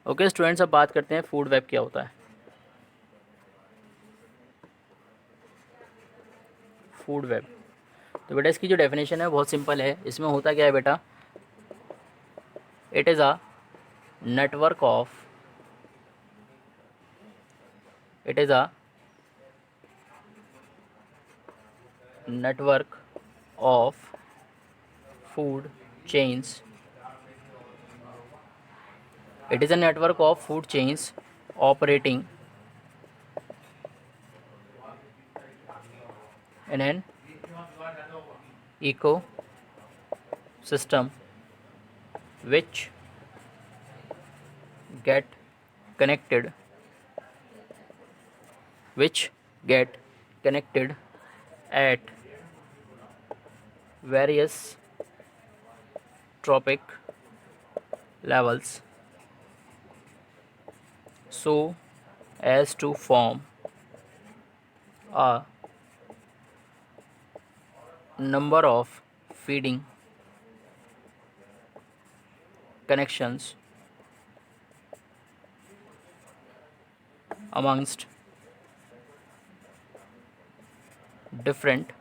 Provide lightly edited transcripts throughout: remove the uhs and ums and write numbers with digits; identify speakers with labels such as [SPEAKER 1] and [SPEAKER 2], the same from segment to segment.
[SPEAKER 1] Okay students, अब बात करते हैं फूड वेब क्या होता है। फूड वेब, तो बेटा इसकी जो डेफिनेशन है बहुत सिंपल है। इसमें होता क्या है बेटा, it is a network of it is a network of food chains it is a network of food chains operating in an ecosystem which get connected which get connected at various trophic levels so as to form a number of feeding connections amongst different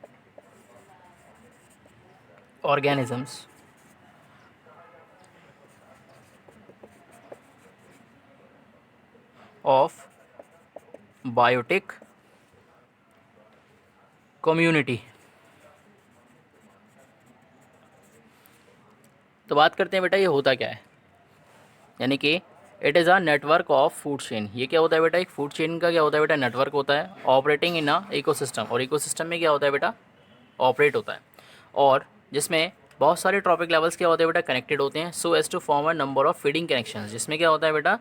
[SPEAKER 1] organisms of biotic community। तो बात करते हैं बेटा ये होता क्या है, यानी कि it is a network of food chain. ये क्या होता है बेटा, एक फूड चेन का क्या होता है बेटा, नेटवर्क होता है ऑपरेटिंग इन अ इकोसिस्टम। और इकोसिस्टम में क्या होता है बेटा, ऑपरेट होता है, और जिसमें बहुत सारे ट्रॉपिक लेवल्स क्या होते हैं बेटा, कनेक्टेड होते हैं so as to form a number of feeding connections. जिसमें क्या होता है बेटा,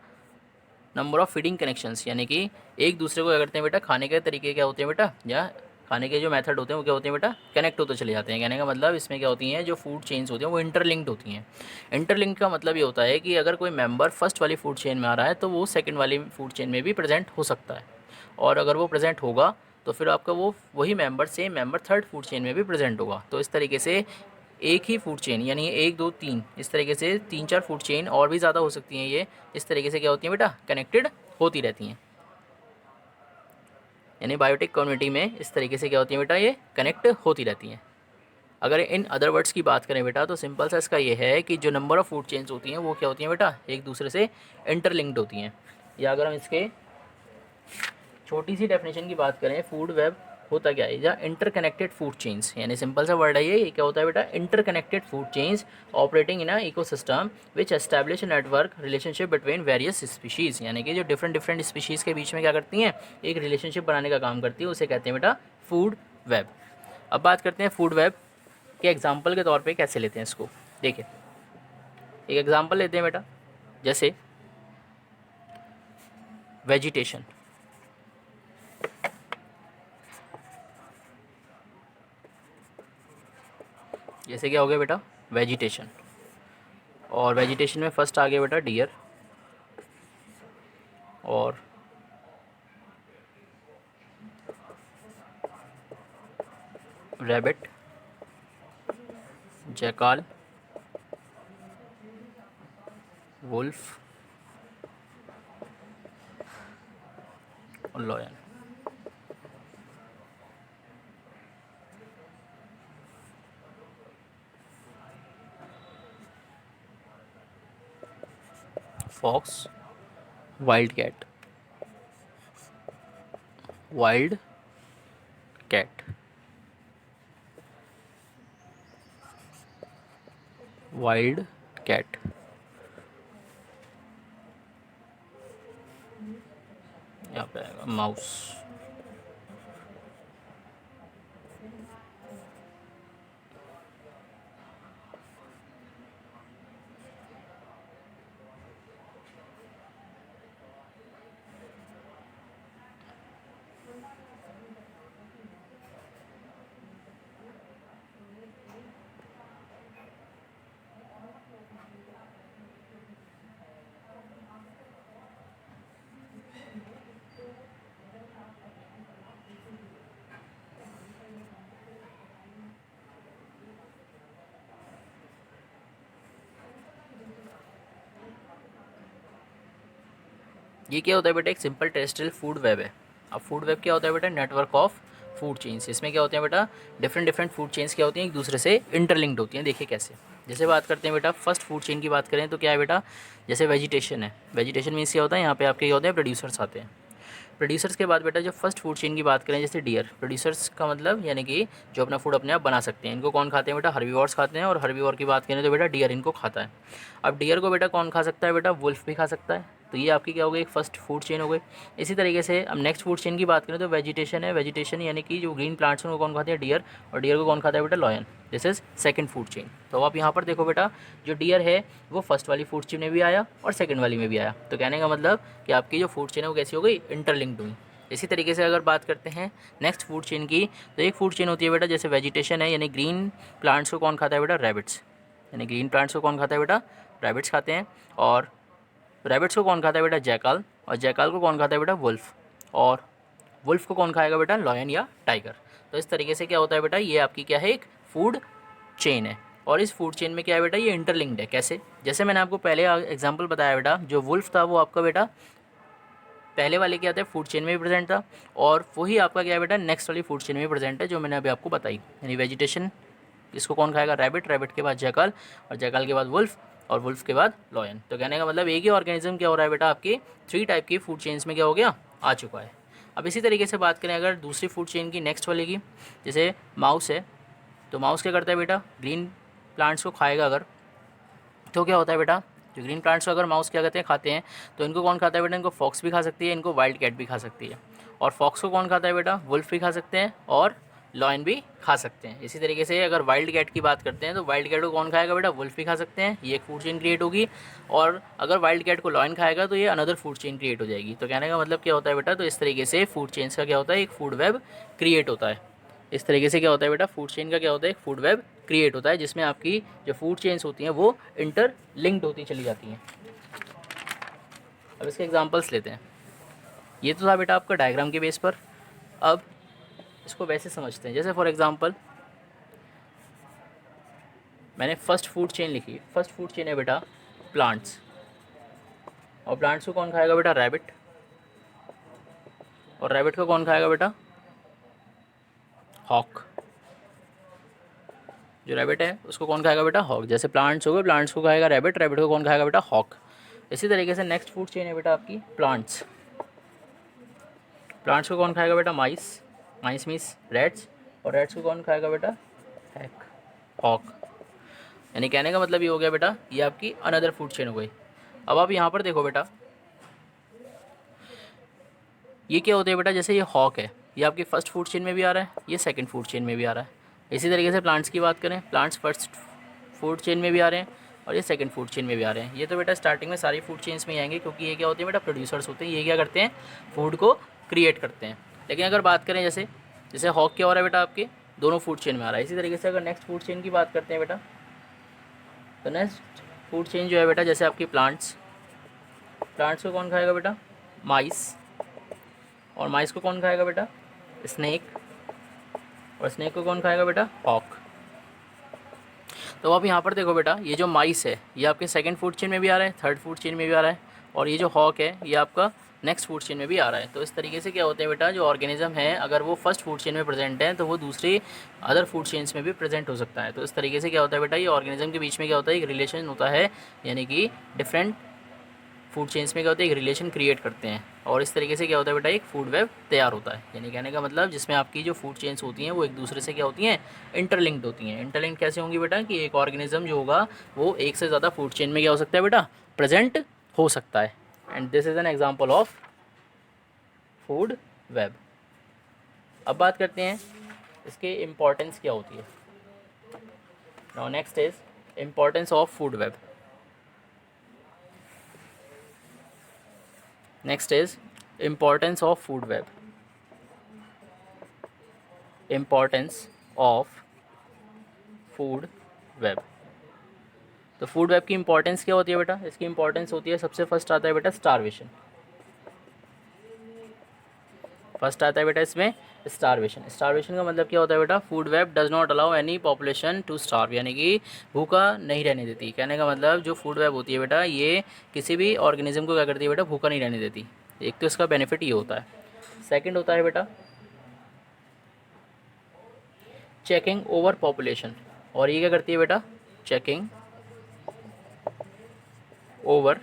[SPEAKER 1] नंबर ऑफ फीडिंग कनेक्शंस, यानी कि एक दूसरे को क्या करते हैं बेटा, खाने के तरीके क्या होते हैं बेटा, या खाने के जो मेथड होते हैं वो क्या होते हैं बेटा, कनेक्ट होते चले जाते हैं। कहने का मतलब इसमें क्या होती हैं, जो फूड चेन्स होती हैं वो इंटरलिंक्ड होती हैं। इंटरलिंक का मतलब ये होता है कि अगर कोई मेंबर फर्स्ट वाली फूड चेन में आ रहा है तो वो सेकंड वाली फूड चेन में भी प्रेजेंट हो सकता है, और अगर वो प्रेजेंट होगा तो फिर आपका वो वही member same member third food chain में भी प्रेजेंट होगा। तो इस तरीके से एक ही फूड चेन, यानी एक दो तीन, इस तरीके से तीन चार फूड चेन और भी ज़्यादा हो सकती हैं। ये इस तरीके से क्या होती हैं बेटा, कनेक्टेड होती रहती हैं। यानी बायोटिक कम्युनिटी में इस तरीके से क्या होती हैं बेटा, ये कनेक्ट होती रहती हैं। अगर इन अदर वर्ड्स की बात करें बेटा तो सिंपल सा इसका ये है कि जो नंबर ऑफ़ फूड चेन्स होती हैं वो क्या होती हैं बेटा, एक दूसरे से इंटरलिंक्ड होती हैं। या अगर हम इसके छोटी सी डेफिनेशन की बात करें, फूड वेब होता क्या है, या इंटरकनेक्टेड फूड चेन्स, यानी सिंपल सा वर्ड है ये क्या होता है बेटा, interconnected food chains operating in a ecosystem which establish network relationship between various species. यानी कि जो डिफरेंट डिफरेंट स्पीशीज़ के बीच में क्या करती हैं, एक रिलेशनशिप बनाने का काम करती है, उसे कहते हैं बेटा फूड वेब। अब बात करते हैं फूड वेब के एग्जाम्पल के तौर पर कैसे लेते हैं इसको। देखिए एक एग्जाम्पल लेते हैं बेटा, जैसे वेजिटेशन। जैसे क्या हो गया बेटा, वेजिटेशन, और वेजिटेशन में फर्स्ट आ गया बेटा डियर, और रैबिट, जैकाल, वुल्फ और lion. Fox, wild cat, wild cat, wild cat, यहाँ पे आएगा माउस। ये क्या होता है बेटा, एक सिंपल टेरेस्ट्रियल फूड वेब है। अब फूड वेब क्या होता है बेटा, नेटवर्क ऑफ फूड चेन्स। इसमें क्या होते हैं बेटा, डिफरेंट डिफरेंट फूड चेन्स क्या होती हैं, एक दूसरे से इंटरलिंक्ड होती हैं। देखिए कैसे, जैसे बात करते हैं बेटा फर्स्ट फूड चेन की बात करें तो क्या है बेटा, जैसे वेजिटेशन है। वेजिटेशन मीन्स क्या होता है, यहाँ पे आपके क्या होते हैं, प्रोड्यूसर्स आते हैं। प्रोड्यूसर्स के बाद बेटा जो फर्स्ट फूड चेन की बात करें, जैसे डियर, प्रोड्यूसर्स का मतलब यानी कि जो अपना फूड अपने आप बना सकते हैं। इनको कौन खाते हैं बेटा, हर्बीवोर्स खाते हैं। और हर्बीवोर की बात करें तो बेटा डियर इनको खाता है। अब डियर को बेटा कौन खा सकता है बेटा, वुल्फ भी खा सकता है। तो ये आपकी क्या हो गई, एक फर्स्ट फूड चेन हो गई। इसी तरीके से अब नेक्स्ट फूड चेन की बात करें तो वेजिटेशन है। वेजिटेशन यानी कि जो ग्रीन प्लांट्स हैं उनको कौन खाते हैं, डियर। और डियर को कौन खाता है बेटा, lion. This is second food chain. तो आप यहाँ पर देखो बेटा, जो डियर है वो फर्स्ट वाली फूड चेन में भी आया और सेकंड वाली में भी आया। तो कहने का मतलब कि आपकी जो फूड चेन है वो कैसी हो गई, इंटरलिंक्ड हुई। इसी तरीके से अगर बात करते हैं नेक्स्ट फूड चेन की, तो एक फूड चेन होती है बेटा, जैसे वेजिटेशन है यानी ग्रीन प्लांट्स को कौन खाता है बेटा, रैबिट्स। यानी ग्रीन प्लांट्स को कौन खाता है बेटा, रैबिट्स खाते हैं। और रैबिट्स को कौन खाता है बेटा, जैकाल। और जैकाल को कौन खाता है बेटा, वुल्फ। और वुल्फ को कौन खाएगा बेटा, लॉयन या टाइगर। तो इस तरीके से क्या होता है बेटा, ये आपकी क्या है, एक फूड चेन है। और इस फूड चेन में क्या है बेटा, ये इंटरलिंक्ड है। कैसे, जैसे मैंने आपको पहले एग्जांपल बताया बेटा, जो वुल्फ था वो आपका बेटा पहले वाले क्या था, फूड चेन में भी प्रेजेंट था। और वही आपका क्या है बेटा, नेक्स्ट वाली फूड चेन में भी प्रेजेंट है, जो मैंने अभी आपको बताई। यानी वेजिटेशन, इसको कौन खाएगा, रैबिट। रैबिट के बाद जैकाल, और जैकाल के बाद वुल्फ, और वुल्फ के बाद लॉयन। तो कहने का मतलब एक ही ऑर्गेनिज्म क्या हो रहा है बेटा, आपकी 3 टाइप की फूड चेन्स में क्या हो गया, आ चुका है। अब इसी तरीके से बात करें अगर दूसरी फूड चेन की, नेक्स्ट वाले की, जैसे माउस है। तो माउस क्या करता है बेटा, ग्रीन प्लांट्स को खाएगा अगर, तो क्या होता है बेटा, जो ग्रीन प्लांट्स को अगर माउस क्या कहते हैं, खाते हैं, तो इनको कौन खाता है बेटा, इनको फॉक्स भी खा सकती है, इनको वाइल्ड कैट भी खा सकती है। और फॉक्स को कौन खाता है बेटा, वुल्फ भी खा सकते हैं और लॉयन भी खा सकते हैं। इसी तरीके से अगर वाइल्ड कैट की बात करते हैं तो वाइल्ड कैट को कौन खाएगा बेटा, वुल्फ भी खा सकते हैं। ये एक फूड चेन क्रिएट होगी। और अगर वाइल्ड कैट को लॉयन खाएगा तो ये अनदर फूड चेन क्रिएट हो जाएगी। तो कहने का मतलब क्या होता है बेटा, तो इस तरीके से फूड चेन्स का क्या होता है, एक फूड वेब क्रिएट होता है। इस तरीके से क्या होता है बेटा, फूड चेन का क्या होता है, एक फूड वेब क्रिएट होता है, जिसमें आपकी जो फूड चेन्स होती हैं वो इंटर लिंक्ड होती चली जाती हैं। अब इसके एग्जांपल्स लेते हैं। ये तो था बेटा आपका डायग्राम के बेस पर। अब इसको वैसे समझते हैं, जैसे फॉर एग्जांपल मैंने फर्स्ट फूड चेन लिखी। फर्स्ट फूड चेन है बेटा प्लांट्स। और प्लांट्स को कौन खाएगा बेटा, रैबिट। और रैबिट को कौन खाएगा बेटा, हॉक। जो रैबिट है उसको कौन खाएगा बेटा, हॉक। जैसे प्लांट्स हो गए, प्लांट्स को खाएगा रैबिट, रैबिट को कौन खाएगा बेटा, हॉक। इसी तरीके से नेक्स्ट फूड चेन है बेटा आपकी प्लांट्स। प्लांट्स को कौन खाएगा बेटा, माइस। माइस मीन्स रैट्स। और रैट्स को कौन खाएगा बेटा, हैक, हॉक। यानी कहने का मतलब ये हो गया बेटा, ये आपकी अनदर फूड चेन हो गई। अब आप यहाँ पर देखो बेटा, ये क्या होता है बेटा, जैसे ये हॉक है, ये आपकी फर्स्ट फूड चेन में भी आ रहा है, ये सेकंड फूड चेन में भी आ रहा है। इसी तरीके से प्लांट्स की बात करें, प्लांट्स फर्स्ट फूड चेन में भी आ रहे हैं और ये सेकंड फूड चेन में भी आ रहे हैं। ये तो बेटा स्टार्टिंग में सारी फूड चेन्स में ही आएंगे, क्योंकि ये क्या होते हैं बेटा, प्रोड्यूसर्स होते हैं। ये क्या करते हैं, फूड को क्रिएट करते हैं। लेकिन अगर बात करें जैसे जैसे हॉक क्या हो रहा है बेटा, आपके दोनों फूड चेन में आ रहा है। इसी तरीके से अगर नेक्स्ट फूड चेन की बात करते हैं बेटा, तो नेक्स्ट फूड चेन जो है बेटा, जैसे आपकी प्लांट्स। प्लांट्स को कौन खाएगा बेटा, माइस। और माइस को कौन खाएगा बेटा, स्नेक। और स्नेक को कौन खाएगा बेटा, हॉक। तो आप यहाँ पर देखो बेटा, ये जो माइस है ये आपके सेकंड फूड चेन में भी आ रहा है, थर्ड फूड चेन में भी आ रहा है। और ये जो हॉक है ये आपका नेक्स्ट फूड चेन में भी आ रहा है। तो इस तरीके से क्या होते हैं बेटा, जो ऑर्गेनिज्म है अगर वो फर्स्ट फूड चेन में प्रेजेंट है तो वो दूसरे अदर फूड चेन्स में भी प्रेजेंट हो सकता है। तो इस तरीके से क्या होता है बेटा, ये ऑर्गेनिज्म के बीच में क्या होता है, एक रिलेशन होता है। यानी कि डिफरेंट फूड चेन्स में क्या होता है, एक रिलेशन क्रिएट करते हैं। और इस तरीके से क्या होता है बेटा, एक फूड वेब तैयार होता है। यानी कहने का मतलब जिसमें आपकी जो फूड चेन्स होती हैं वो एक दूसरे से क्या होती हैं, इंटरलिंक्ड होती हैं। इंटरलिंक्ड कैसे होंगी बेटा, कि एक ऑर्गेनिज्म जो होगा वो एक से ज़्यादा फूड चेन में क्या हो सकता है बेटा, प्रेजेंट हो सकता है। And this is an example of food web. अब बात करते हैं इसके इम्पोर्टेंस क्या होती है। Now next is importance of food web. Next is importance of food web. Importance of food web. तो फूड वेब की इंपॉर्टेंस क्या होती है बेटा, इसकी इंपॉर्टेंस होती है, सबसे फर्स्ट आता है बेटा स्टारवेशन। फर्स्ट आता है बेटा इसमें स्टारवेशन, स्टारवेशन का मतलब क्या होता है बेटा, food web does not allow any population to starve, यानी कि भूखा नहीं रहने देती। कहने का मतलब जो फूड वेब होती है बेटा, ये किसी भी ऑर्गेनिज्म को क्या करती है बेटा, भूखा नहीं रहने देती। एक तो इसका बेनिफिट ये होता है। सेकंड होता है बेटा चेकिंग ओवर पॉपुलेशन, और ये क्या करती है बेटा, checking over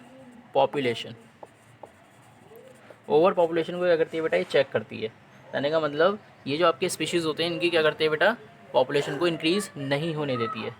[SPEAKER 1] population. Over population को क्या करती है बेटा, ये चेक करती है। कहने का मतलब ये जो आपके स्पीशीज़ होते हैं, इनकी क्या करती है बेटा, पॉपुलेशन को इंक्रीज़ नहीं होने देती है।